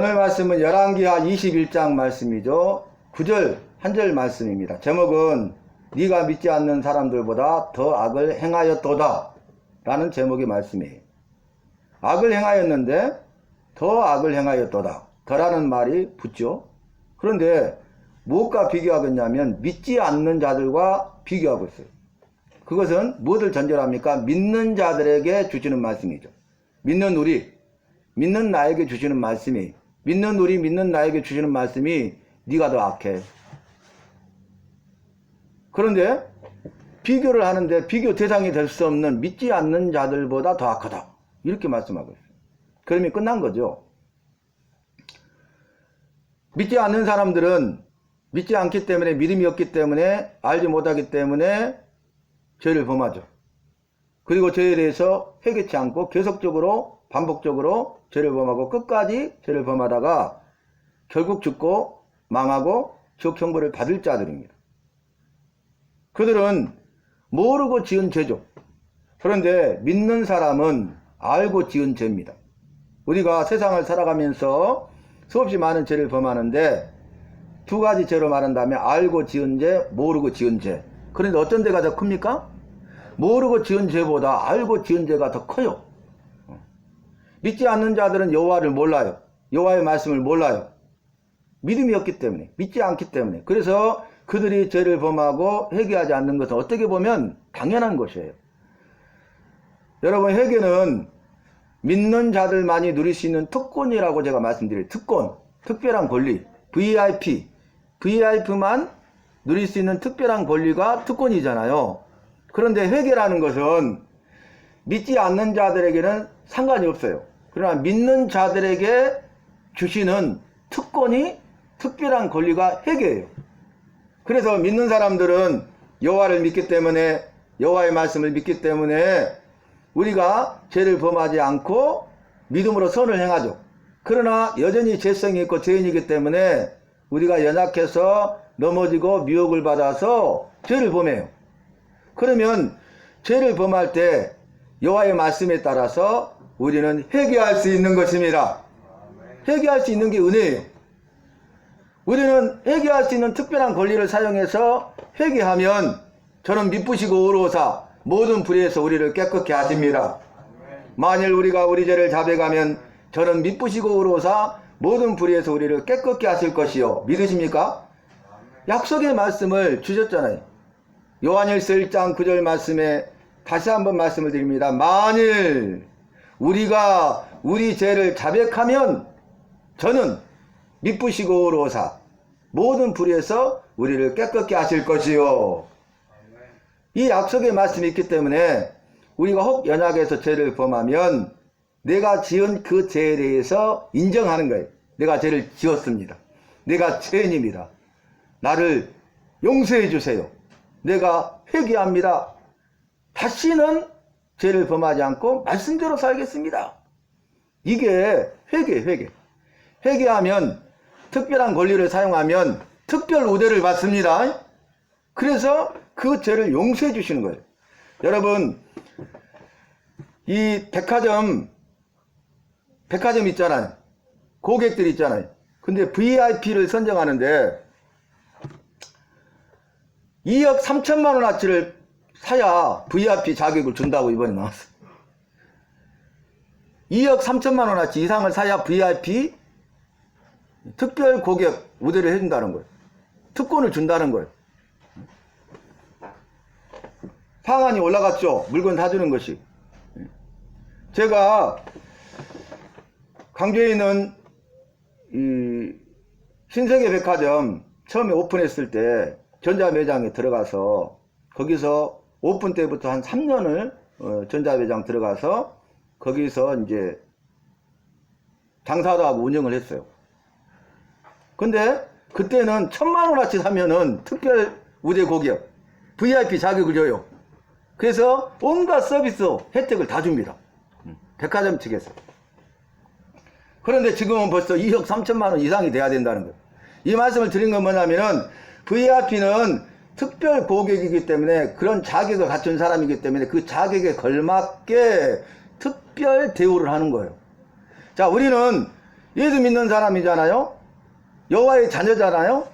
오늘 말씀은 열왕기하 21장 말씀이죠. 9절 한 절 말씀입니다. 제목은 네가 믿지 않는 사람들보다 더 악을 행하였도다 라는 제목의 말씀이에요. 악을 행하였는데 더 악을 행하였도다. 더라는 말이 붙죠. 그런데 무엇과 비교하겠냐면 믿지 않는 자들과 비교하고 있어요. 그것은 무엇을 전제로 합니까? 믿는 자들에게 주시는 말씀이죠. 믿는 우리, 믿는 나에게 주시는 말씀이, 믿는 우리, 믿는 나에게 주시는 말씀이 네가 더 악해. 그런데 비교를 하는데 비교 대상이 될 수 없는 믿지 않는 자들보다 더 악하다. 이렇게 말씀하고 있어요. 그러면 끝난 거죠. 믿지 않는 사람들은 믿지 않기 때문에, 믿음이 없기 때문에, 알지 못하기 때문에 죄를 범하죠. 그리고 죄에 대해서 회개치 않고 계속적으로 반복적으로 죄를 범하고 끝까지 죄를 범하다가 결국 죽고 망하고 지옥 형벌을 받을 자들입니다. 그들은 모르고 지은 죄죠. 그런데 믿는 사람은 알고 지은 죄입니다. 우리가 세상을 살아가면서 수없이 많은 죄를 범하는데 두 가지 죄로 말한다면 알고 지은 죄, 모르고 지은 죄. 그런데 어떤 죄가 더 큽니까? 모르고 지은 죄보다 알고 지은 죄가 더 커요. 믿지 않는 자들은 여호와를 몰라요. 여호와의 말씀을 몰라요. 믿음이 없기 때문에, 믿지 않기 때문에. 그래서 그들이 죄를 범하고 회개하지 않는 것은 어떻게 보면 당연한 것이에요. 여러분, 회개는 믿는 자들만이 누릴 수 있는 특권이라고 제가 말씀드려요. 특권, 특별한 권리, VIP만 누릴 수 있는 특별한 권리가 특권이잖아요. 그런데 회개라는 것은 믿지 않는 자들에게는 상관이 없어요. 그러나 믿는 자들에게 주시는 특권이, 특별한 권리가 회개예요. 그래서 믿는 사람들은 여호와를 믿기 때문에, 여호와의 말씀을 믿기 때문에 우리가 죄를 범하지 않고 믿음으로 선을 행하죠. 그러나 여전히 죄성이 있고 죄인이기 때문에 우리가 연약해서 넘어지고 미혹을 받아서 죄를 범해요. 그러면 죄를 범할 때 여호와의 말씀에 따라서 우리는 회개할 수 있는 것입니다. 회개할 수 있는 게 은혜예요. 우리는 회개할 수 있는 특별한 권리를 사용해서 회개하면 저는 미쁘시고 의로우사 모든 불의에서 우리를 깨끗게 하십니다. 만일 우리가 우리 죄를 자백하면 저는 미쁘시고 의로우사 모든 불의에서 우리를 깨끗게 하실 것이요. 믿으십니까? 약속의 말씀을 주셨잖아요. 요한일서 1장 9절 말씀에 다시 한번 말씀을 드립니다. 만일 우리가 우리 죄를 자백하면 저는 미쁘시고 의로우사 모든 불의에서 우리를 깨끗게 하실 것이요. 이 약속의 말씀이 있기 때문에 우리가 혹 연약해서 죄를 범하면 내가 지은 그 죄에 대해서 인정하는 거예요. 내가 죄를 지었습니다. 내가 죄인입니다. 나를 용서해 주세요. 내가 회개합니다. 다시는 죄를 범하지 않고 말씀대로 살겠습니다. 이게 회개. 회개하면, 특별한 권리를 사용하면 특별 우대를 받습니다. 그래서 그 죄를 용서해 주시는 거예요. 여러분, 이 백화점 있잖아요. 고객들 있잖아요. 근데 VIP를 선정하는데 2억 3천만 원어치를 사야 VIP 자격을 준다고 이번에 나왔어요. 2억 3천만 원어치 이상을 사야 VIP 특별 고객 우대를 해준다는 거예요. 특권을 준다는 거예요. 상한이 올라갔죠. 물건 사주는 것이. 제가 광주에 있는 이 신세계 백화점 처음에 오픈했을 때 전자매장에 들어가서 거기서 오픈 때부터 한 3년을 전자매장 들어가서 거기서 이제 장사도 하고 운영을 했어요. 근데 그때는 1,000만 원어치 사면은 특별 우대 고객 VIP 자격을 줘요. 그래서 온갖 서비스 혜택을 다 줍니다. 백화점 측에서. 그런데 지금은 벌써 2억 3천만 원 이상이 돼야 된다는 거예요. 이 말씀을 드린 건 뭐냐면은 VIP는 특별 고객이기 때문에 그런 자격을 갖춘 사람이기 때문에 그 자격에 걸맞게 특별 대우를 하는 거예요. 자, 우리는 예수 믿는 사람이잖아요. 여호와의 자녀잖아요.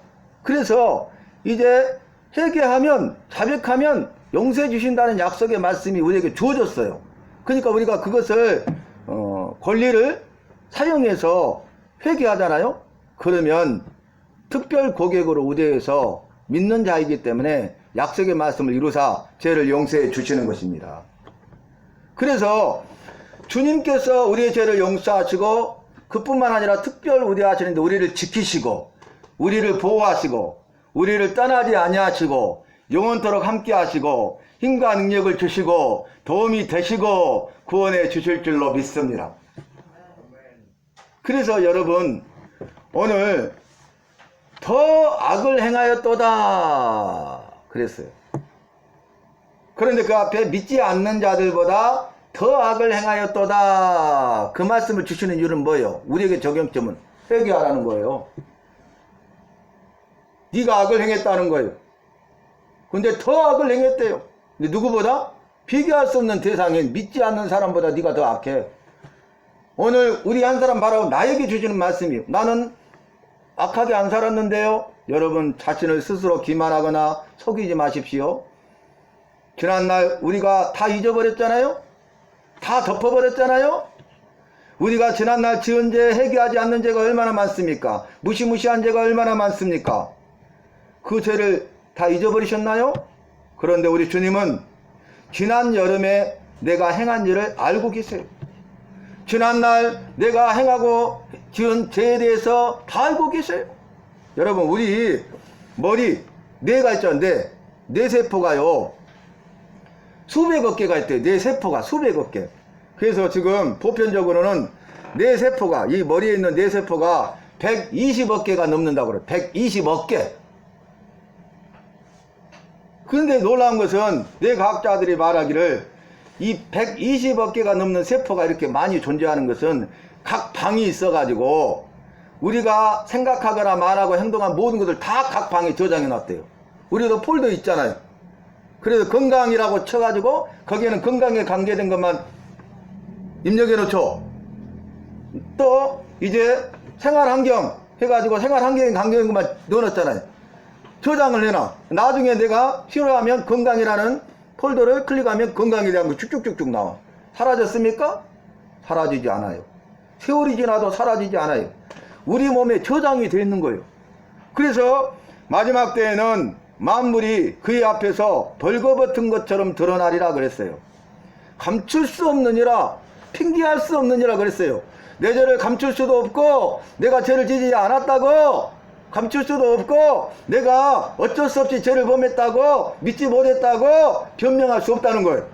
그래서 이제 회개하면, 자백하면 용서해 주신다는 약속의 말씀이 우리에게 주어졌어요. 그러니까 우리가 그것을 권리를 사용해서 회개하잖아요. 그러면 특별 고객으로 우대해서 믿는 자이기 때문에 약속의 말씀을 이루사 죄를 용서해 주시는 것입니다. 그래서 주님께서 우리의 죄를 용서하시고 그뿐만 아니라 특별 우대하시는데 우리를 지키시고 우리를 보호하시고 우리를 떠나지 아니하시고 영원토록 함께 하시고 힘과 능력을 주시고 도움이 되시고 구원해 주실 줄로 믿습니다. 그래서 여러분 오늘 더 악을 행하였도다 그랬어요. 그런데 그 앞에 믿지 않는 자들보다 더 악을 행하였도다 그 말씀을 주시는 이유는 뭐예요? 우리에게 적용점은 회개하라는 거예요. 네가 악을 행했다는 거예요. 근데 더 악을 행했대요. 근데 누구보다? 비교할 수 없는 대상인 믿지 않는 사람보다 네가 더 악해. 오늘 우리 한 사람 바라고 나에게 주시는 말씀이에요. 나는 악하게 안 살았는데요. 여러분 자신을 스스로 기만하거나 속이지 마십시오. 지난날 우리가 다 잊어버렸잖아요. 다 덮어버렸잖아요. 우리가 지난날 지은 죄, 회개하지 않는 죄가 얼마나 많습니까? 무시무시한 죄가 얼마나 많습니까? 그 죄를 다 잊어버리셨나요? 그런데 우리 주님은 지난 여름에 내가 행한 일을 알고 계세요. 지난날 내가 행하고 지은 죄에 대해서 다 알고 계세요. 여러분 우리 머리 뇌가 있죠. 뇌세포가요 수백억 개가 있대요. 뇌세포가 수백억 개. 그래서 지금 보편적으로는 뇌세포가 이 머리에 있는 뇌세포가 120억 개가 넘는다고 그래요. 120억 개. 그런데 놀라운 것은 뇌과학자들이 말하기를 이 120억 개가 넘는 세포가 이렇게 많이 존재하는 것은 각 방이 있어가지고 우리가 생각하거나 말하고 행동한 모든 것을 다 각 방에 저장해 놨대요. 우리도 폴더 있잖아요. 그래서 건강이라고 쳐가지고 거기에는 건강에 관계된 것만 입력해 놓죠. 또 이제 생활환경 해가지고 생활환경에 관계된 것만 넣어놨잖아요. 저장을 해놔. 나중에 내가 필요하면 건강이라는 폴더를 클릭하면 건강에 대한 거 쭉쭉쭉쭉 나와. 사라졌습니까? 사라지지 않아요. 세월이 지나도 사라지지 않아요. 우리 몸에 저장이 되어 있는 거예요. 그래서 마지막 때에는 만물이 그의 앞에서 벌거벗은 것처럼 드러나리라 그랬어요. 감출 수 없느니라, 핑계할 수 없느니라 그랬어요. 내 죄를 감출 수도 없고 내가 죄를 지지 않았다고 감출 수도 없고 내가 어쩔 수 없이 죄를 범했다고 믿지 못했다고 변명할 수 없다는 거예요.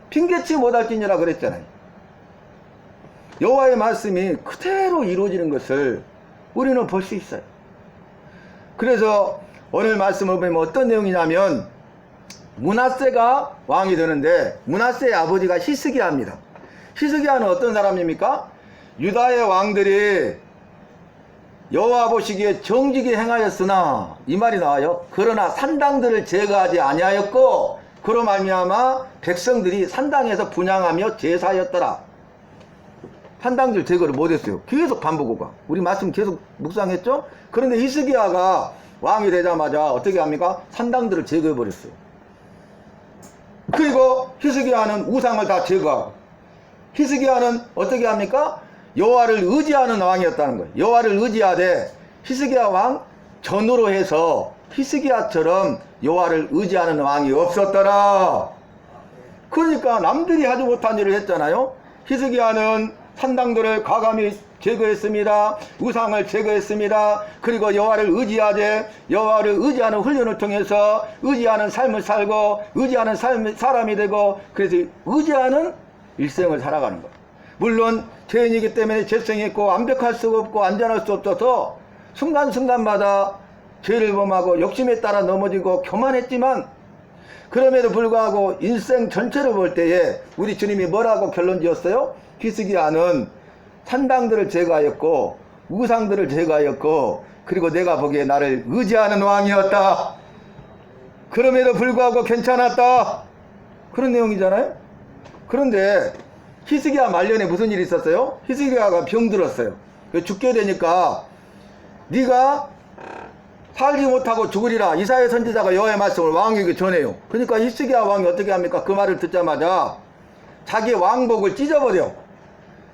핑계치 못할지니라 그랬잖아요. 여호와의 말씀이 그대로 이루어지는 것을 우리는 볼 수 있어요. 그래서 오늘 말씀을 보면 어떤 내용이냐면 므낫세가 왕이 되는데 므낫세의 아버지가 히스기야입니다. 히스기야는 어떤 사람입니까? 유다의 왕들이 여호와 보시기에 정직히 행하였으나 이 말이 나와요. 그러나 산당들을 제거하지 아니하였고 그로 말미암아 백성들이 산당에서 분향하며 제사하였더라. 산당들 제거를 못했어요. 계속 반복하고 우리 말씀 계속 묵상했죠. 그런데 히스기야가 왕이 되자마자 어떻게 합니까? 산당들을 제거해버렸어요. 그리고 히스기야는 우상을 다 제거하고 히스기야는 어떻게 합니까? 여호와를 의지하는 왕이었다는 거예요. 여호와를 의지하되 히스기야 왕 전으로 해서 히스기야처럼 여호와를 의지하는 왕이 없었더라. 그러니까 남들이 하지 못한 일을 했잖아요. 히스기야는 산당들을 과감히 제거했습니다. 우상을 제거했습니다. 그리고 여호와를 의지하되 여호와를 의지하는 훈련을 통해서 의지하는 삶을 살고 의지하는 사람이 되고 그래서 의지하는 일생을 살아가는 거예요. 물론 죄인이기 때문에 죄성이 있고 완벽할 수가 없고 안전할 수 없어서 순간순간마다 죄를 범하고 욕심에 따라 넘어지고 교만했지만 그럼에도 불구하고 인생 전체를 볼 때에 우리 주님이 뭐라고 결론 지었어요? 히스기야는 산당들을 제거하였고 우상들을 제거하였고 그리고 내가 보기에 나를 의지하는 왕이었다. 그럼에도 불구하고 괜찮았다. 그런 내용이잖아요. 그런데 히스기야 말년에 무슨 일이 있었어요? 히스기야가 병들었어요. 죽게 되니까 네가 살지 못하고 죽으리라. 이사야 선지자가 여호와의 말씀을 왕에게 전해요. 그러니까 히스기야 왕이 어떻게 합니까? 그 말을 듣자마자 자기 왕복을 찢어버려.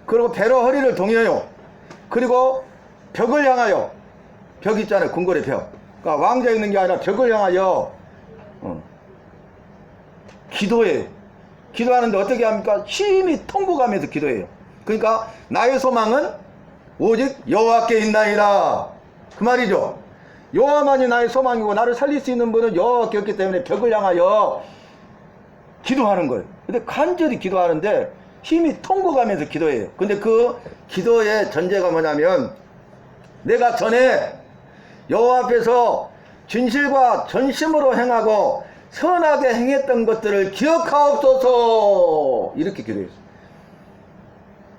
그리고 배로 허리를 동여요. 그리고 벽을 향하여, 벽 있잖아요. 궁궐의 벽. 그러니까 왕자 있는 게 아니라 벽을 향하여 기도해요. 기도하는데 어떻게 합니까? 심히 통곡하면서 기도해요. 그러니까 나의 소망은 오직 여호와께 있나이다. 그 말이죠. 여호와만이 나의 소망이고 나를 살릴 수 있는 분은 여호와께 없기 때문에 벽을 향하여 기도하는 거예요. 근데 간절히 기도하는데 힘이 통곡하면서 기도해요. 근데 그 기도의 전제가 뭐냐면 내가 전에 여호와 앞에서 진실과 전심으로 행하고 선하게 행했던 것들을 기억하옵소서. 이렇게 기도했어요.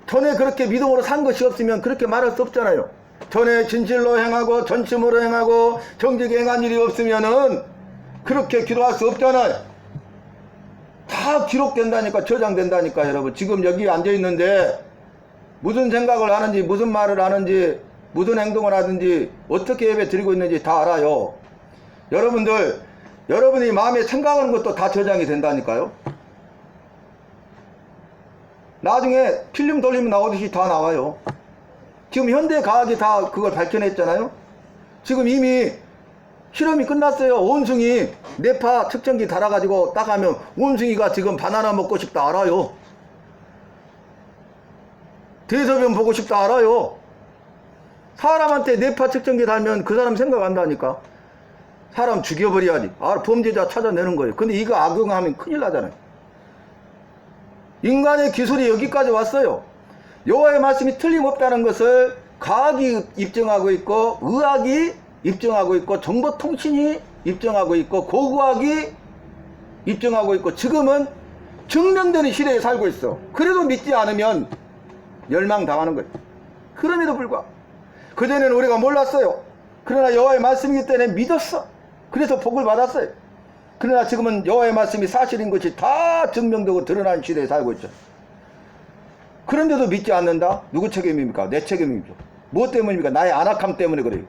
전에 그렇게 믿음으로 산 것이 없으면 그렇게 말할 수 없잖아요. 전에 진실로 행하고 전심으로 행하고 정직히 행한 일이 없으면은 그렇게 기도할 수 없잖아요. 다 기록된다니까, 저장된다니까. 여러분 지금 여기 앉아있는데 무슨 생각을 하는지, 무슨 말을 하는지, 무슨 행동을 하든지, 어떻게 예배 드리고 있는지 다 알아요. 여러분이 마음에 생각하는 것도 다 저장이 된다니까요. 나중에 필름 돌리면 나오듯이 다 나와요. 지금 현대과학이 다 그걸 밝혀냈잖아요. 지금 이미 실험이 끝났어요. 원숭이 뇌파 측정기 달아가지고 딱 하면 원숭이가 지금 바나나 먹고 싶다 알아요. 대소변 보고 싶다 알아요. 사람한테 뇌파 측정기 달면 그 사람 생각한다니까. 사람 죽여버려야지. 범죄자 찾아내는 거예요. 근데 이거 악용하면 큰일 나잖아요. 인간의 기술이 여기까지 왔어요. 여호와의 말씀이 틀림없다는 것을 과학이 입증하고 있고, 의학이 입증하고 있고, 정보통신이 입증하고 있고, 고고학이 입증하고 있고, 지금은 증명되는 시대에 살고 있어. 그래도 믿지 않으면 멸망당하는 거예요. 그럼에도 불구하고 그전에는 우리가 몰랐어요. 그러나 여호와의 말씀이기 때문에 믿었어. 그래서 복을 받았어요. 그러나 지금은 여호와의 말씀이 사실인 것이 다 증명되고 드러난 시대에 살고 있죠. 그런데도 믿지 않는다? 누구 책임입니까? 내 책임이죠. 무엇 때문입니까? 나의 안악함 때문에 그래요.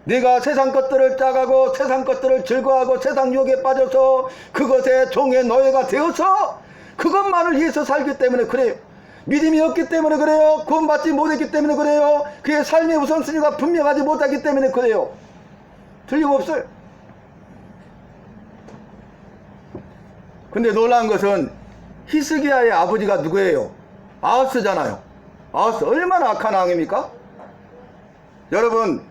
내가 세상 것들을 짜가고 세상 것들을 즐거워하고 세상 유혹에 빠져서 그것에 종의 노예가 되어서 그것만을 위해서 살기 때문에 그래요. 믿음이 없기 때문에 그래요. 구원받지 못했기 때문에 그래요. 그의 삶의 우선순위가 분명하지 못하기 때문에 그래요. 틀림없어요. 근데 놀라운 것은 히스기야의 아버지가 누구예요? 아하스잖아요. 아하스 얼마나 악한 왕입니까? 여러분,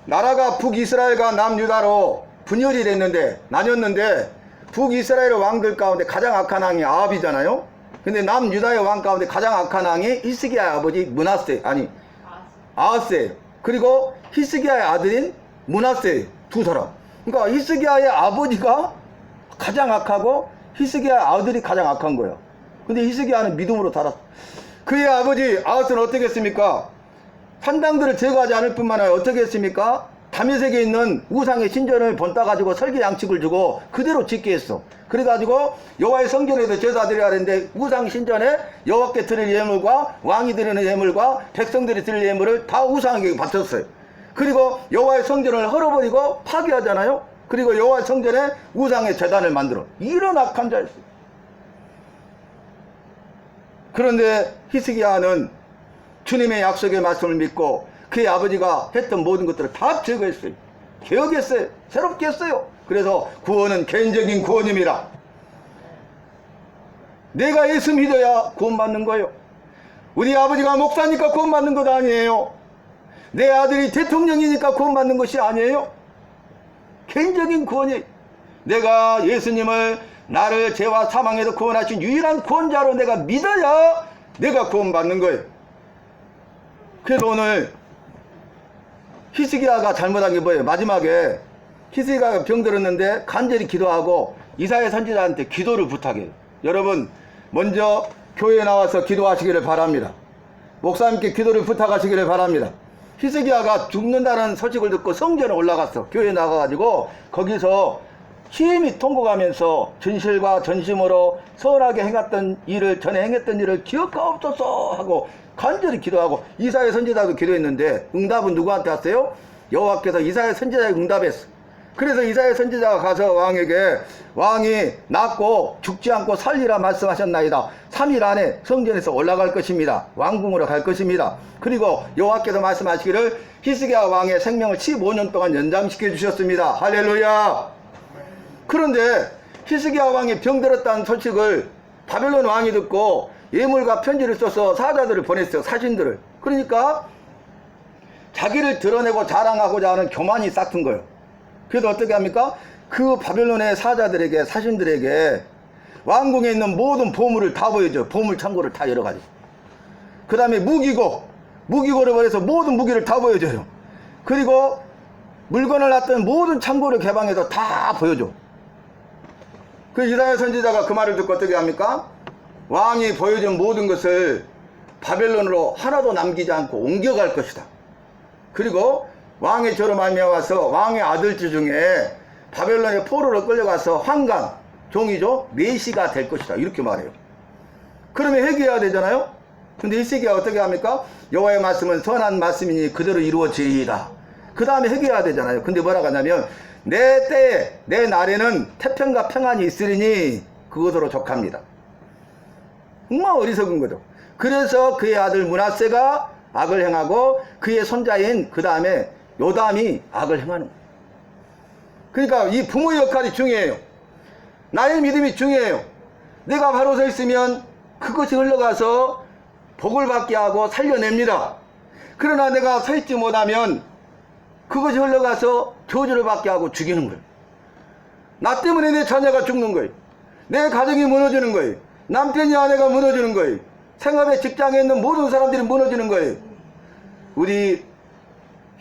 나라가 북이스라엘과 남유다로 분열이 됐는데, 나뉘었는데 북이스라엘 왕들 가운데 가장 악한 왕이 아합이잖아요. 근데 남유다의 왕 가운데 가장 악한 왕이 히스기야의 아버지 아하스예요. 그리고 히스기야의 아들인 므낫세예요. 두 사람. 그러니까 히스기야의 아버지가 가장 악하고 히스기야의 아들이 가장 악한 거야. 근데 히스기야는 믿음으로 살았어. 그의 아버지 아하스는 어떻게 했습니까? 산당들을 제거하지 않을 뿐만 아니라 어떻게 했습니까? 다메섹에 있는 우상의 신전을 번따 가지고 설계 양식을 주고 그대로 짓게 했어. 그래가지고 여호와의 성전에도 제사 드려야 하는데 우상 신전에 여호와께 드릴 예물과 왕이 드리는 예물과 백성들이 드릴 예물을 다 우상에게 바쳤어요. 그리고 여호와의 성전을 헐어버리고 파괴하잖아요. 그리고 여호와의 성전에 우상의 제단을 만들어. 이런 악한 자였어요. 그런데 히스기야는 주님의 약속의 말씀을 믿고 그의 아버지가 했던 모든 것들을 다 제거했어요. 개혁했어요. 새롭게 했어요. 그래서 구원은 개인적인 구원임이라. 내가 예수 믿어야 구원받는 거예요. 우리 아버지가 목사니까 구원받는 것 아니에요. 내 아들이 대통령이니까 구원받는 것이 아니에요. 개인적인 구원이, 내가 예수님을 나를 죄와 사망에서 구원하신 유일한 구원자로 내가 믿어야 내가 구원받는 거예요. 그래서 오늘 히스기야가 잘못한 게 뭐예요? 마지막에 히스기야가 병들었는데 간절히 기도하고 이사야 선지자한테 기도를 부탁해요. 여러분, 먼저 교회에 나와서 기도하시기를 바랍니다. 목사님께 기도를 부탁하시기를 바랍니다. 히스기야가 죽는다는 소식을 듣고 성전에 올라갔어. 교회에 나가가지고 거기서 심히 통곡하면서 진실과 전심으로 선하게 행했던 일을, 전에 행했던 일을 기억하옵소서 하고 간절히 기도하고 이사야 선지자도 기도했는데 응답은 누구한테 왔어요? 여호와께서 이사야 선지자에게 응답했어. 그래서 이사야 선지자가 가서 왕에게 왕이 낫고 죽지 않고 살리라 말씀하셨나이다. 3일 안에 성전에서 올라갈 것입니다. 왕궁으로 갈 것입니다. 그리고 여호와께서 말씀하시기를 히스기야 왕의 생명을 15년 동안 연장시켜 주셨습니다. 할렐루야. 그런데 히스기야 왕이 병들었다는 소식을 바벨론 왕이 듣고 예물과 편지를 써서 사자들을 보냈어요. 사신들을. 그러니까 자기를 드러내고 자랑하고자 하는 교만이 싹튼 거예요. 그래서 어떻게 합니까? 그 바벨론의 사자들에게, 사신들에게 왕궁에 있는 모든 보물을 다 보여줘요. 보물 창고를 다 여러 가지. 그 다음에 무기고를 버려서 모든 무기를 다 보여줘요. 그리고 물건을 놨던 모든 창고를 개방해서 다 보여줘. 그 이사야 선지자가 그 말을 듣고 어떻게 합니까? 왕이 보여준 모든 것을 바벨론으로 하나도 남기지 않고 옮겨갈 것이다. 그리고 왕의 저로 말미암아서 왕의 아들들 중에 바벨론의 포로로 끌려가서 황관, 종이죠, 메시가 될 것이다. 이렇게 말해요. 그러면 회개해야 되잖아요. 근데 히스기야가 어떻게 합니까? 여호와의 말씀은 선한 말씀이니 그대로 이루어지리이다. 그 다음에 회개해야 되잖아요. 근데 뭐라고 하냐면 내 때에 내 날에는 태평과 평안이 있으리니 그것으로 족합니다. 정말 어리석은 거죠. 그래서 그의 아들 므낫세가 악을 행하고 그의 손자인 그 다음에 요담이 악을 행하는 거예요. 그러니까 이 부모의 역할이 중요해요. 나의 믿음이 중요해요. 내가 바로 서 있으면 그것이 흘러가서 복을 받게 하고 살려냅니다. 그러나 내가 서 있지 못하면 그것이 흘러가서 저주를 받게 하고 죽이는 거예요. 나 때문에 내 자녀가 죽는 거예요. 내 가정이 무너지는 거예요. 남편이 아내가 무너지는 거예요. 생업에 직장에 있는 모든 사람들이 무너지는 거예요. 우리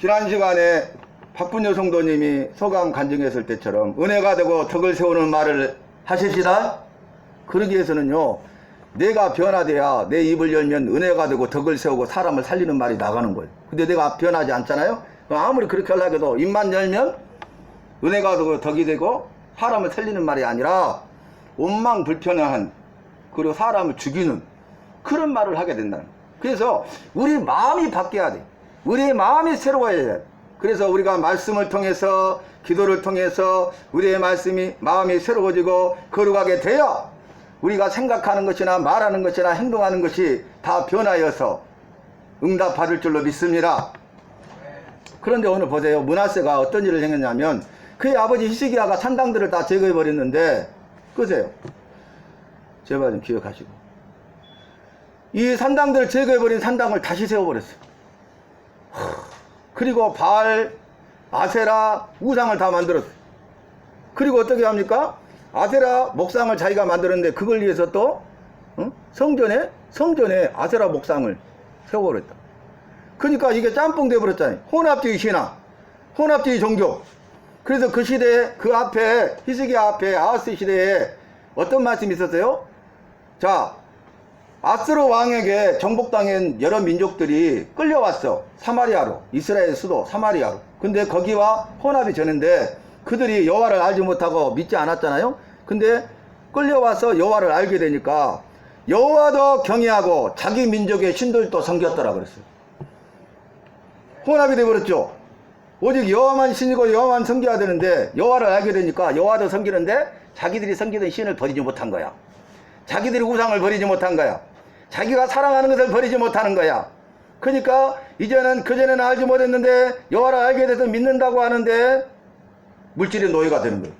지난 시간에 박분여 성도님이 소감 간증했을 때처럼 은혜가 되고 덕을 세우는 말을 하십시다. 그러기 위해서는요, 내가 변화돼야 내 입을 열면 은혜가 되고 덕을 세우고 사람을 살리는 말이 나가는 거예요. 근데 내가 변하지 않잖아요. 아무리 그렇게 하려고 해도 입만 열면 은혜가 되고 덕이 되고 사람을 살리는 말이 아니라 원망불편한, 그리고 사람을 죽이는 그런 말을 하게 된다는 거예요. 그래서 우리 마음이 바뀌어야 돼. 우리의 마음이 새로워야 돼. 그래서 우리가 말씀을 통해서, 기도를 통해서 우리의 마음이 새로워지고 거룩하게 되어 우리가 생각하는 것이나 말하는 것이나 행동하는 것이 다 변하여서 응답받을 줄로 믿습니다. 그런데 오늘 보세요. 므낫세가 어떤 일을 행했냐면 그의 아버지 히스기야가 산당들을 다 제거해 버렸는데, 끄세요. 제발 좀 기억하시고, 이 산당들을 제거해 버린 산당을 다시 세워버렸어요. 그리고 바알, 아세라, 우상을 다 만들었어요. 그리고 어떻게 합니까? 아세라 목상을 자기가 만들었는데 그걸 위해서 또 성전에 아세라 목상을 세워버렸다. 그러니까 이게 짬뽕 돼버렸잖아요. 혼합주의 신앙, 혼합주의 종교. 그래서 그 시대에, 그 앞에, 히스기야 앞에 아하스 시대에 어떤 말씀이 있었어요? 자, 아스로 왕에게 정복당한 여러 민족들이 끌려왔어. 사마리아로, 이스라엘 수도 사마리아로. 근데 거기와 혼합이 되는데 그들이 여호와를 알지 못하고 믿지 않았잖아요. 근데 끌려와서 여호와를 알게 되니까 여호와도 경외하고 자기 민족의 신들도 섬겼더라 그랬어요. 혼합이 되어버렸죠. 오직 여호와만 신이고 여호와만 섬겨야 되는데 여호와를 알게 되니까 여호와도 섬기는데 자기들이 섬기던 신을 버리지 못한 거야. 자기들이 우상을 버리지 못한 거야. 자기가 사랑하는 것을 버리지 못하는 거야. 그러니까 이제는 그전에는 알지 못했는데 여호와를 알게 돼서 믿는다고 하는데 물질의 노예가 되는 거예요.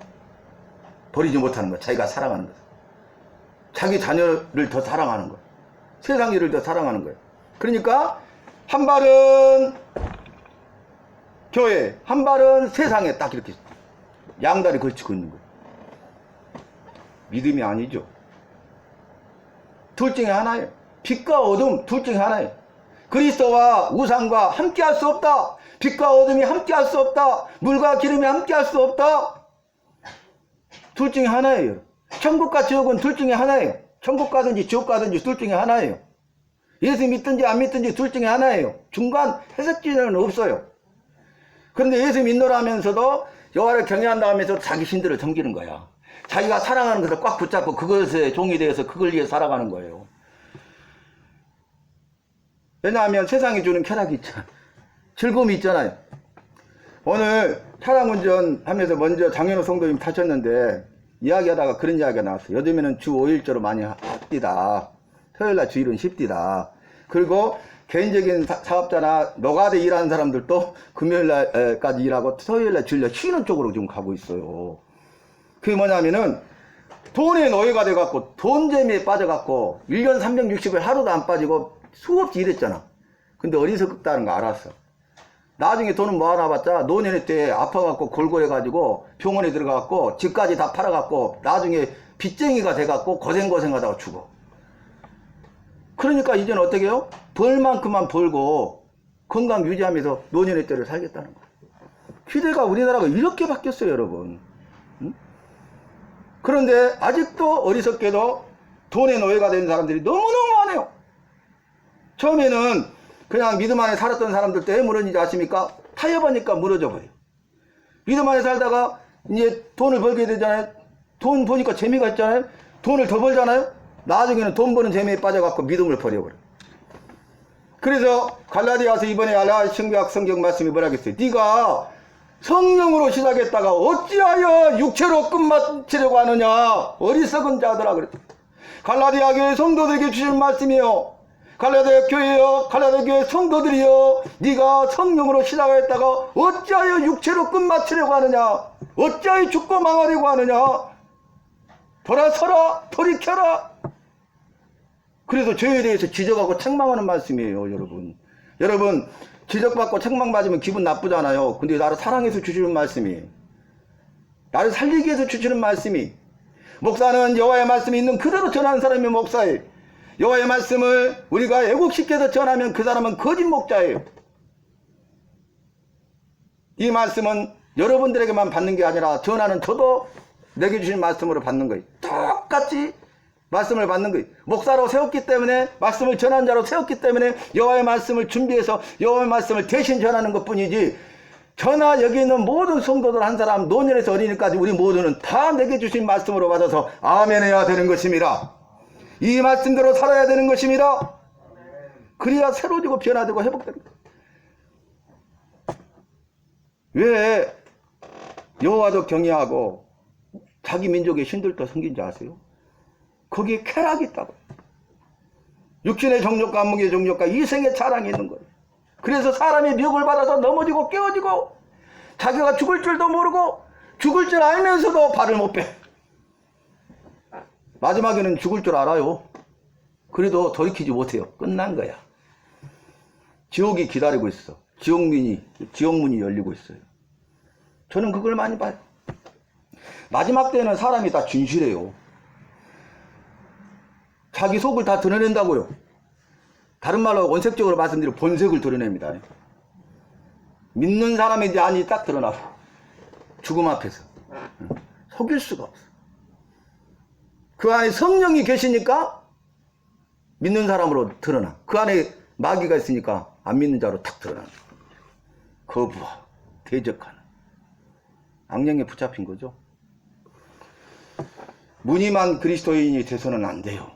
버리지 못하는 거야. 자기가 사랑하는 것. 자기 자녀를 더 사랑하는 거예요. 세상 일을 더 사랑하는 거예요. 그러니까 한 발은 교회, 한 발은 세상에 딱 이렇게 양다리 걸치고 있는 거예요. 믿음이 아니죠. 둘 중에 하나예요. 빛과 어둠 둘 중에 하나예요. 그리스도와 우상과 함께 할 수 없다. 빛과 어둠이 함께 할 수 없다. 물과 기름이 함께 할 수 없다. 둘 중에 하나예요. 천국과 지옥은 둘 중에 하나예요. 천국 가든지 지옥 가든지 둘 중에 하나예요. 예수 믿든지 안 믿든지 둘 중에 하나예요. 중간 해석지는 없어요. 그런데 예수 믿노라 하면서도 여호와를 경외한다 하면서 자기 신들을 섬기는 거야. 자기가 사랑하는 것을 꽉 붙잡고 그것에 종이 되어서 그걸 위해 살아가는 거예요. 왜냐하면 세상이 주는 쾌락이 있잖아. 즐거움이 있잖아요. 오늘 차량 운전하면서 먼저 장현우 성도님 타셨는데 이야기하다가 그런 이야기가 나왔어요. 요즘에는 주 5일제로 많이 합디다. 토요일날 주일은 쉽디다. 그리고 개인적인 사업자나 노가대 일하는 사람들도 금요일날까지 일하고 토요일날 주일날 쉬는 쪽으로 지금 가고 있어요. 그게 뭐냐면은 돈의 노예가 돼갖고 돈 재미에 빠져갖고 1년 360일 하루도 안 빠지고 수없이 일했잖아. 근데 어리석다는 거 알았어. 나중에 돈은 모아놔봤자 노년의 때 아파갖고 골골해가지고 병원에 들어가갖고 집까지 다 팔아갖고 나중에 빚쟁이가 돼갖고 고생하다가 죽어. 그러니까 이제는 어떻게 해요? 벌 만큼만 벌고 건강 유지하면서 노년의 때를 살겠다는 거야. 시대가 우리나라가 이렇게 바뀌었어요, 여러분. 응? 그런데 아직도 어리석게도 돈의 노예가 된 사람들이 너무너무 많아요. 처음에는 그냥 믿음 안에 살았던 사람들 때 왜 무너지지 아십니까? 타협하니까 무너져 버려요. 믿음 안에 살다가 이제 돈을 벌게 되잖아요. 돈 보니까 재미가 있잖아요. 돈을 더 벌잖아요. 나중에는 돈 버는 재미에 빠져갖고 믿음을 버려버려. 그래서 갈라디아서 이번에 알라 신구약 성경 말씀이 뭐라 그랬어요? 네가 성령으로 시작했다가 어찌하여 육체로 끝마치려고 하느냐? 어리석은 자들아 그랬어요. 갈라디아 교회 성도들에게 주신 말씀이에요. 갈라디아 교회여, 갈라디아 교회 성도들이여, 네가 성령으로 시작했다가 어찌하여 육체로 끝마치려고 하느냐? 어찌하여 죽고 망하려고 하느냐? 돌아서라, 돌이켜라. 그래서 죄에 대해서 지적하고 책망하는 말씀이에요, 여러분. 여러분, 지적받고 책망받으면 기분 나쁘잖아요. 근데 나를 사랑해서 주시는 말씀이, 나를 살리기 위해서 주시는 말씀이, 목사는 여호와의 말씀이 있는 그대로 전하는 사람이 목사예요. 여호와의 말씀을 우리가 왜곡시켜서 전하면 그 사람은 거짓 목자예요. 이 말씀은 여러분들에게만 받는 게 아니라 전하는 저도 내게 주신 말씀으로 받는 거예요. 똑같이 말씀을 받는 거예요. 목사로 세웠기 때문에, 말씀을 전하는 자로 세웠기 때문에 여호와의 말씀을 준비해서 여호와의 말씀을 대신 전하는 것뿐이지, 저나 여기 있는 모든 성도들 한 사람, 노년에서 어린이까지 우리 모두는 다 내게 주신 말씀으로 받아서 아멘해야 되는 것입니다. 이 말씀대로 살아야 되는 것입니다. 그래야 새로지고 변화되고 회복되는 거예요. 왜 여호와도 경외하고 자기 민족의 신들도 섬긴지 아세요? 거기에 쾌락이 있다고. 육신의 정욕과 안목의 정욕과 이생의 자랑이 있는 거예요. 그래서 사람이 미혹을 받아서 넘어지고 깨어지고 자기가 죽을 줄도 모르고 죽을 줄 알면서도 발을 못 빼. 마지막에는 죽을 줄 알아요. 그래도 돌이키지 못해요. 끝난 거야. 지옥이 기다리고 있어. 지옥문이 열리고 있어요. 저는 그걸 많이 봐요. 마지막 때는 사람이 다 진실해요. 자기 속을 다 드러낸다고요. 다른 말로 원색적으로 말씀드리면 본색을 드러냅니다. 믿는 사람의 안이 딱 드러나고 죽음 앞에서 속일 수가 없어. 그 안에 성령이 계시니까 믿는 사람으로 드러나. 그 안에 마귀가 있으니까 안 믿는 자로 탁 드러나. 거부와 대적하는 악령에 붙잡힌 거죠. 무늬만 그리스도인이 돼서는 안 돼요.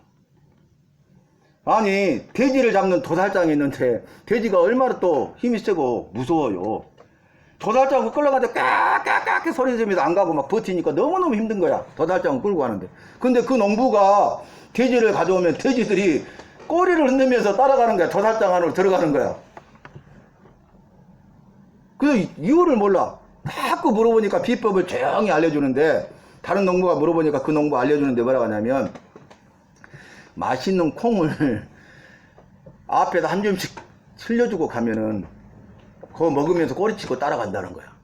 아니, 돼지를 잡는 도살장이 있는데 돼지가 얼마나 또 힘이 세고 무서워요. 도살장을 끌려가는데 까까까 소리 지르면서 안 가고 막 버티니까 너무너무 힘든 거야. 도살장을 끌고 가는데. 근데 그 농부가 돼지를 가져오면 돼지들이 꼬리를 흔들면서 따라가는 거야. 도살장 안으로 들어가는 거야. 그래서 이유를 몰라. 자꾸 물어보니까 비법을 조용히 알려주는데, 다른 농부가 물어보니까 그 농부 알려주는데 뭐라고 하냐면, 맛있는 콩을 앞에다 한 점씩 슬려주고 가면은 그거 먹으면서 꼬리치고 따라간다는 거야.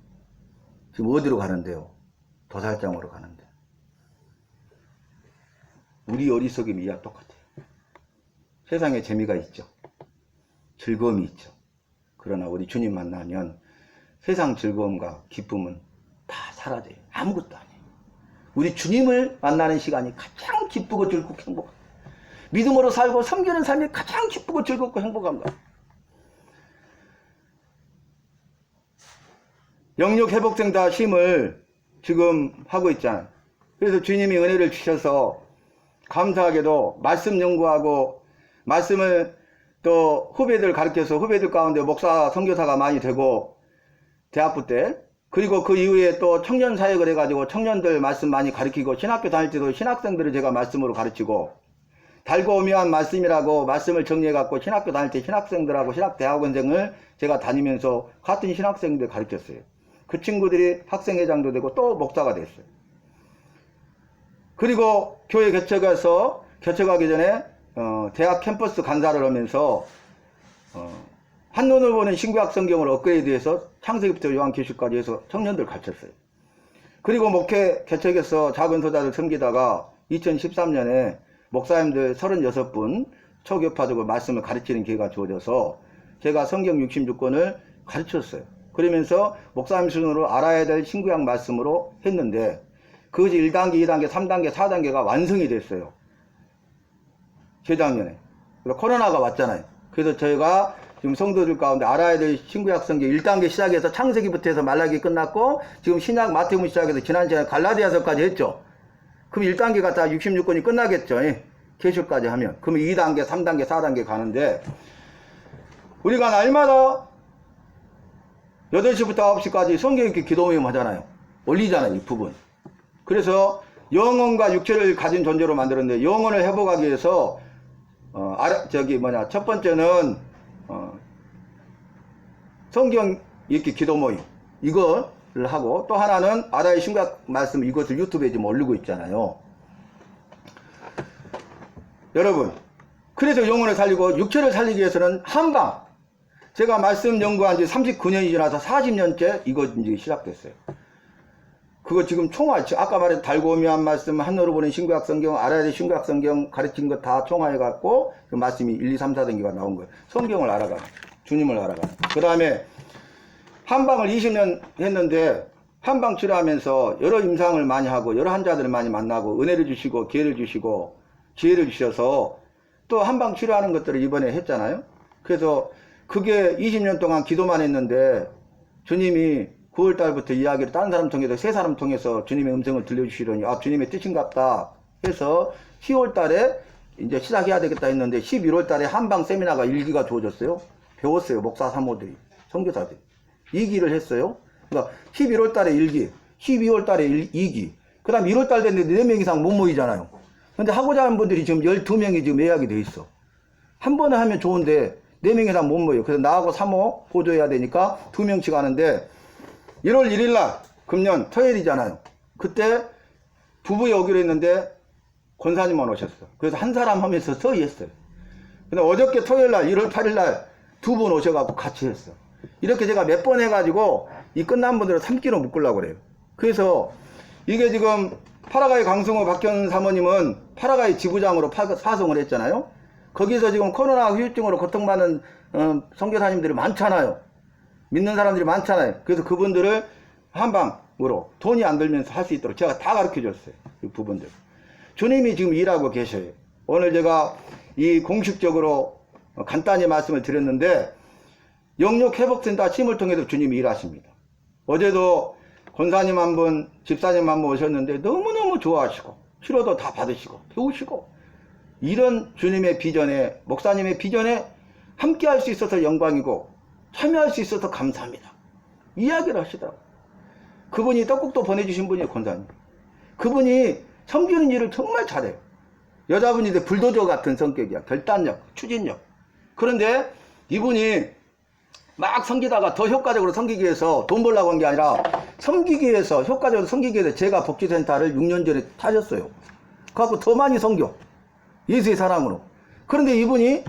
지금 어디로 가는데요? 도살장으로 가는데. 우리 어리석음이 이와 똑같아요. 세상에 재미가 있죠. 즐거움이 있죠. 그러나 우리 주님 만나면 세상 즐거움과 기쁨은 다 사라져요. 아무것도 아니에요. 우리 주님을 만나는 시간이 가장 기쁘고 즐겁고 행복합니다. 믿음으로 살고 섬기는 삶이 가장 기쁘고 즐겁고 행복한 거야. 영육 회복생 다 쉼을 지금 하고 있잖아. 그래서 주님이 은혜를 주셔서 감사하게도 말씀 연구하고 말씀을 또 후배들 가르쳐서 후배들 가운데 목사 선교사가 많이 되고 대학부 때, 그리고 그 이후에 또 청년 사역을 해가지고 청년들 말씀 많이 가르치고, 신학교 다닐 때도 신학생들을 제가 말씀으로 가르치고, 달고 오묘한 말씀이라고 말씀을 정리해갖고 신학교 다닐 때 신학생들하고 신학대학원생을 제가 다니면서 같은 신학생들 가르쳤어요. 그 친구들이 학생회장도 되고 또 목사가 됐어요. 그리고 교회 개척하기 전에 대학 캠퍼스 간사를 하면서 한눈을 보는 신구약 성경을 업그레이드해서 창세기부터 요한계시까지 해서 청년들 가르쳤어요. 그리고 목회 개척해서 작은 소자를 섬기다가 2013년에 목사님들 36분 초교파적으로 말씀을 가르치는 기회가 주어져서 제가 성경 66권을 가르쳤어요. 그러면서 목사님 수준으로 알아야 될 신구약 말씀으로 했는데, 그것이 1단계, 2단계, 3단계, 4단계가 완성이 됐어요. 재작년에. 코로나가 왔잖아요. 그래서 저희가 지금 성도들 가운데 알아야 될 신구약 성경 1단계 시작해서 창세기부터 해서 말라기 끝났고, 지금 신약 마태복음 시작해서 지난 시간에 갈라디아서까지 했죠. 그럼 1단계가 다 66권이 끝나겠죠. 계시까지 하면. 그럼 2단계, 3단계, 4단계 가는데, 우리가 날마다 8시부터 9시까지 성경 읽기 기도 모임 하잖아요. 올리잖아요, 이 부분. 그래서 영혼과 육체를 가진 존재로 만들었는데, 영혼을 회복하기 위해서 첫 번째는 성경 읽기 기도 모임 이거를 하고, 또 하나는 아라의 신구약 말씀, 이것을 유튜브에 지금 올리고 있잖아요. 여러분, 그래서 영혼을 살리고 육체를 살리기 위해서는 한방, 제가 말씀 연구한 지 39년이 지나서 40년째 이거 이제 시작됐어요. 그거 지금 총화, 아까 말했던 달고 오묘한 말씀, 한눈으로 보는 신구약 성경, 알아야 될 신구약 성경 가르친 거 다 총화해갖고 그 말씀이 1, 2, 3, 4단계가 나온 거예요. 성경을 알아가는, 주님을 알아가는. 그 다음에 한방을 20년 했는데, 한방 치료하면서 여러 임상을 많이 하고 여러 환자들을 많이 만나고 은혜를 주시고 기회를 주시고 지혜를 주셔서 또 한방 치료하는 것들을 이번에 했잖아요. 그래서 그게 20년 동안 기도만 했는데, 주님이 9월달부터 이야기를 다른 사람 통해서, 세 사람 통해서 주님의 음성을 들려주시더니, 아, 주님의 뜻인갑다 해서 10월달에 이제 시작해야 되겠다 했는데, 11월달에 한방 세미나가 1기가 주어졌어요. 배웠어요. 목사 사모들이, 선교사들이 2기를 했어요. 그러니까 11월달에 1기, 12월달에 2기, 그 다음 1월달 됐는데 4명 이상 못 모이잖아요. 근데 하고자 하는 분들이 지금 12명이 지금 예약이 돼 있어. 한 번에 하면 좋은데 4명 이상 못 모여. 그래서 나하고 사모 보조해야 되니까 2명씩 하는데, 1월 1일날 금년 토요일이잖아요. 그때 부부에 오기로 했는데 권사님만 오셨어. 그래서 한 사람 하면서 서의했어요. 근데 어저께 토요일날 1월 8일날 2분 오셔갖고 같이 했어. 이렇게 제가 몇 번 해가지고 이 끝난 분들을 3끼로 묶으려고 그래요. 그래서 이게 지금 파라과이 강승호 박현 사모님은 파라과이 지부장으로 파송을 했잖아요. 거기서 지금 코로나 후유증으로 고통받는 선교사님들이 많잖아요. 믿는 사람들이 많잖아요. 그래서 그분들을 한방으로 돈이 안 들면서 할 수 있도록 제가 다 가르쳐 줬어요. 이 부분들. 주님이 지금 일하고 계셔요. 오늘 제가 이 공식적으로 간단히 말씀을 드렸는데, 영육회복센터 팀을 통해서 주님이 일하십니다. 어제도 권사님 한 분, 집사님 한 분 오셨는데 너무너무 좋아하시고 치료도 다 받으시고 배우시고, 이런 주님의 비전에, 목사님의 비전에 함께 할 수 있어서 영광이고 참여할 수 있어서 감사합니다. 이야기를 하시더라고요. 그분이 떡국도 보내주신 분이에요, 권사님. 그분이 섬기는 일을 정말 잘해요. 여자분인데 불도저 같은 성격이야. 결단력, 추진력. 그런데 이분이 막 섬기다가 더 효과적으로 섬기기 위해서 돈 벌려고 한 게 아니라, 섬기기 위해서, 효과적으로 섬기기 위해서 제가 복지센터를 6년 전에 타셨어요. 그래갖고 더 많이 섬겨. 예수의 사랑으로. 그런데 이분이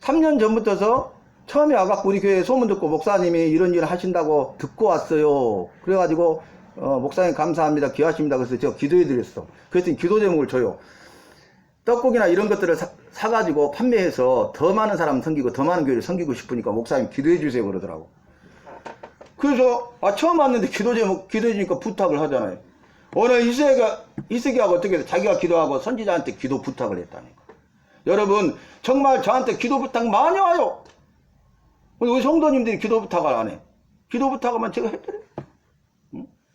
3년 전부터서 처음에 와갖고 우리 교회에 소문 듣고 목사님이 이런 일을 하신다고 듣고 왔어요. 그래가지고 목사님 감사합니다, 기하십니다. 그래서 제가 기도해 드렸어. 그랬더니 기도 제목을 줘요. 떡국이나 이런 것들을 사가지고 판매해서 더 많은 사람 섬기고 더 많은 교회를 섬기고 싶으니까 목사님 기도해 주세요 그러더라고. 그래서 처음 왔는데 기도 제목 기도해 주니까 부탁을 하잖아요. 오늘 이세기하고 어떻게 해서 자기가 기도하고 선지자한테 기도 부탁을 했다니까. 여러분 정말 저한테 기도 부탁 많이 와요. 우리 성도님들이 기도 부탁을 안 해. 기도 부탁하면 제가 해드려요.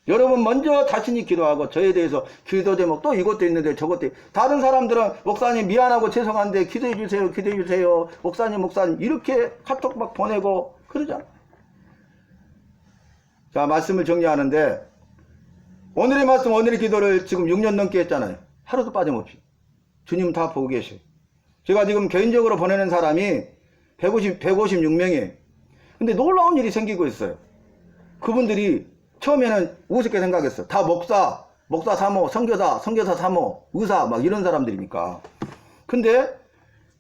여러분 먼저 자신이 기도하고 저에 대해서 기도 제목 또 이것도 있는데 저것도 다른 사람들은 목사님 미안하고 죄송한데 기도해 주세요 기도해 주세요 목사님 이렇게 카톡 막 보내고 그러잖아. 자, 말씀을 정리하는데 오늘의 말씀 오늘의 기도를 지금 6년 넘게 했잖아요. 하루도 빠짐없이 주님 다 보고 계셔요. 제가 지금 개인적으로 보내는 사람이 156명이에요 근데 놀라운 일이 생기고 있어요. 그분들이 처음에는 우습게 생각했어. 다 목사 사모, 선교사 사모, 의사 막 이런 사람들이니까. 근데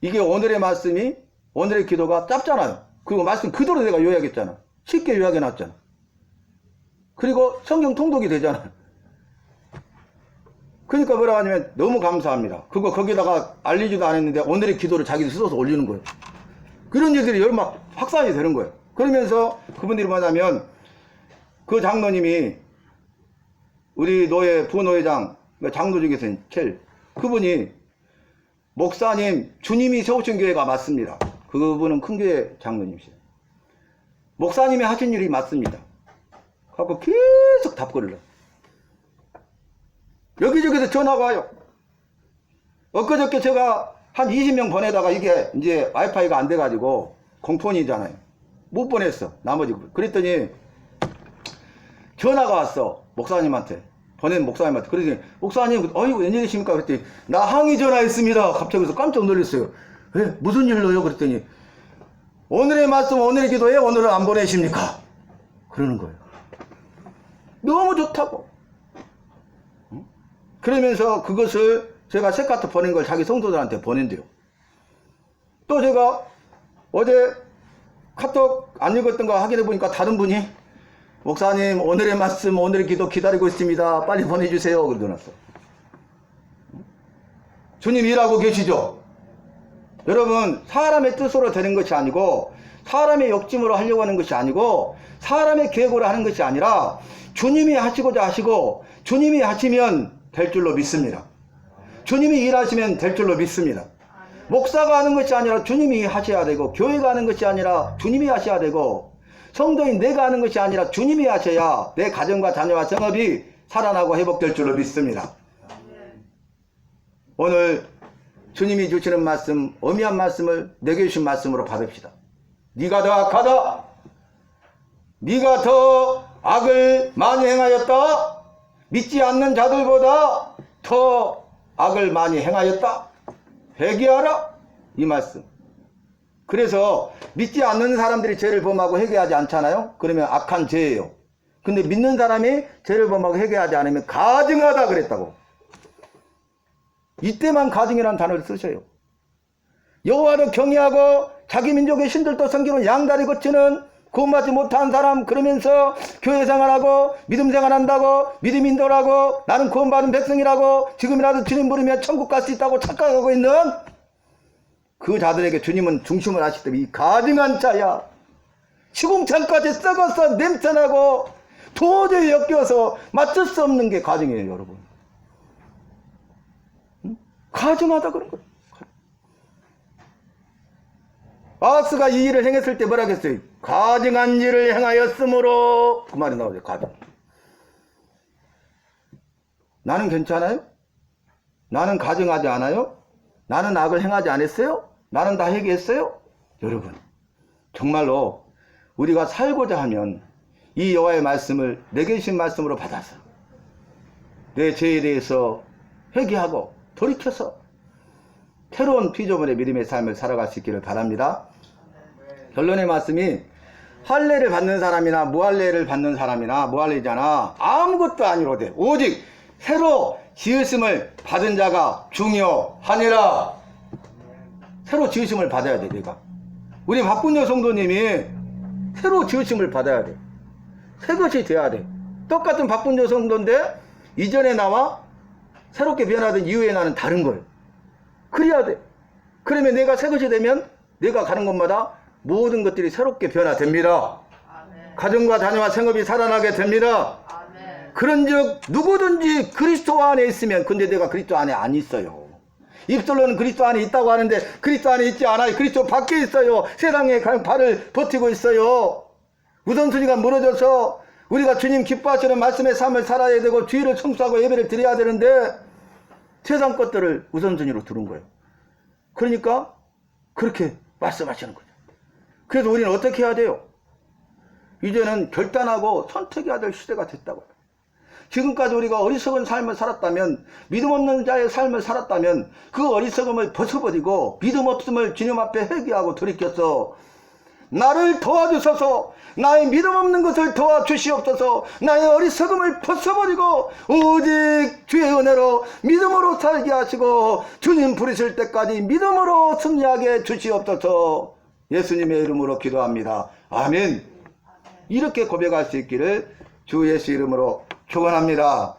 이게 오늘의 말씀이 오늘의 기도가 짧잖아요. 그리고 말씀 그대로 내가 요약했잖아. 쉽게 요약해 놨잖아. 그리고 성경 통독이 되잖아. 그러니까 뭐라 하냐면 너무 감사합니다. 그거 거기다가 알리지도 않았는데 오늘의 기도를 자기들 써서 올리는 거예요. 그런 일들이 막 확산이 되는 거예요. 그러면서 그분들이 뭐냐면 그 장로님이 우리 노예 부노회장 장로 중에서는 제일 그분이 목사님 주님이 세우신 교회가 맞습니다. 그분은 큰 교회 장로님이세요. 목사님이 하신 일이 맞습니다. 하고 계속 답글을 해요. 여기저기서 전화가 와요. 엊그저께 제가 한 20명 보내다가 이게 이제 와이파이가 안 돼가지고 공폰이잖아요. 못 보냈어. 나머지. 그랬더니 전화가 왔어. 목사님한테. 보낸 목사님한테. 그러더니 목사님 어이구 웬일이십니까? 그랬더니 나 항의 전화했습니다. 갑자기 그래서 깜짝 놀랐어요. 왜? 무슨 일로요? 그랬더니 오늘의 말씀 오늘의 기도에 오늘은 안 보내십니까? 그러는 거예요. 너무 좋다고. 그러면서 그것을 제가 색카트 보낸 걸 자기 성도들한테 보낸대요. 또 제가 어제 카톡 안 읽었던 거 확인해 보니까 다른 분이 목사님 오늘의 말씀 오늘의 기도 기다리고 있습니다. 빨리 보내주세요. 그러고 놨어. 주님 일하고 계시죠? 여러분 사람의 뜻으로 되는 것이 아니고 사람의 욕심으로 하려고 하는 것이 아니고 사람의 계획으로 하는 것이 아니라 주님이 하시고자 하시고 주님이 하시면 될 줄로 믿습니다. 주님이 일하시면 될 줄로 믿습니다. 목사가 하는 것이 아니라 주님이 하셔야 되고 교회가 하는 것이 아니라 주님이 하셔야 되고 성도인 내가 하는 것이 아니라 주님이 하셔야 내 가정과 자녀와 성업이 살아나고 회복될 줄로 믿습니다. 오늘 주님이 주시는 말씀 엄미한 말씀을 내게 주신 말씀으로 받읍시다. 네가 더 악하다. 네가 더 악을 많이 행하였다. 믿지 않는 자들보다 더 악을 많이 행하였다. 회개하라. 이 말씀. 그래서 믿지 않는 사람들이 죄를 범하고 회개하지 않잖아요. 그러면 악한 죄예요. 근데 믿는 사람이 죄를 범하고 회개하지 않으면 가증하다 그랬다고. 이때만 가증이라는 단어를 쓰셔요. 여호와도 경외하고 자기 민족의 신들도 섬기는 양다리 거치는 구원받지 못한 사람 그러면서 교회 생활하고 믿음 생활한다고 믿음 인도라고 나는 구원받은 백성이라고 지금이라도 주님 부르면 천국 갈 수 있다고 착각하고 있는 그 자들에게 주님은 중심을 하시기 때문에 이 가증한 자야 시궁창까지 썩어서 냄새나고 도저히 엮여서 맞출 수 없는 게 가증이에요. 여러분 가증하다 그런 거예요. 아하스가 이 일을 행했을 때 뭐라 했어요? 가증한 일을 행하였으므로 그 말이 나오죠. 가증. 나는 괜찮아요? 나는 가증하지 않아요? 나는 악을 행하지 않았어요? 나는 다 회개했어요? 여러분 정말로 우리가 살고자 하면 이 여호와의 말씀을 내게 주신 말씀으로 받아서 내 죄에 대해서 회개하고 돌이켜서 새로운 피조물의 믿음의 삶을 살아갈 수 있기를 바랍니다. 결론의 말씀이 할례를 받는 사람이나 무할례를 받는 사람이나 무할례잖아 아무것도 아니로되 오직 새로 지으심을 받은 자가 중요하니라. 새로 지으심을 받아야 돼. 내가 우리 박분녀 성도님이 새로 지으심을 받아야 돼. 새것이 돼야 돼. 똑같은 박분녀 성도인데 이전에 나와 새롭게 변화된 이후에 나는 다른 거예요. 그래야 돼. 그러면 내가 새것이 되면 내가 가는 곳마다 모든 것들이 새롭게 변화됩니다. 아멘. 가정과 자녀와 생업이 살아나게 됩니다. 아멘. 그런즉 누구든지 그리스도 안에 있으면 근데 내가 그리스도 안에 안 있어요. 입술로는 그리스도 안에 있다고 하는데 그리스도 안에 있지 않아요. 그리스도 밖에 있어요. 세상에 발을 버티고 있어요. 우선순위가 무너져서 우리가 주님 기뻐하시는 말씀의 삶을 살아야 되고 주의를 청소하고 예배를 드려야 되는데 세상 것들을 우선순위로 두는 거예요. 그러니까 그렇게 말씀하시는 거죠. 그래서 우리는 어떻게 해야 돼요? 이제는 결단하고 선택해야 될 시대가 됐다고. 지금까지 우리가 어리석은 삶을 살았다면, 믿음 없는 자의 삶을 살았다면 그 어리석음을 벗어버리고 믿음 없음을 주님 앞에 회개하고 돌이켜서 나를 도와주소서, 나의 믿음 없는 것을 도와주시옵소서, 나의 어리석음을 벗어버리고 오직 주의 은혜로 믿음으로 살게 하시고 주님 부르실 때까지 믿음으로 승리하게 주시옵소서. 예수님의 이름으로 기도합니다. 아멘. 이렇게 고백할 수 있기를 주 예수 이름으로 축원합니다.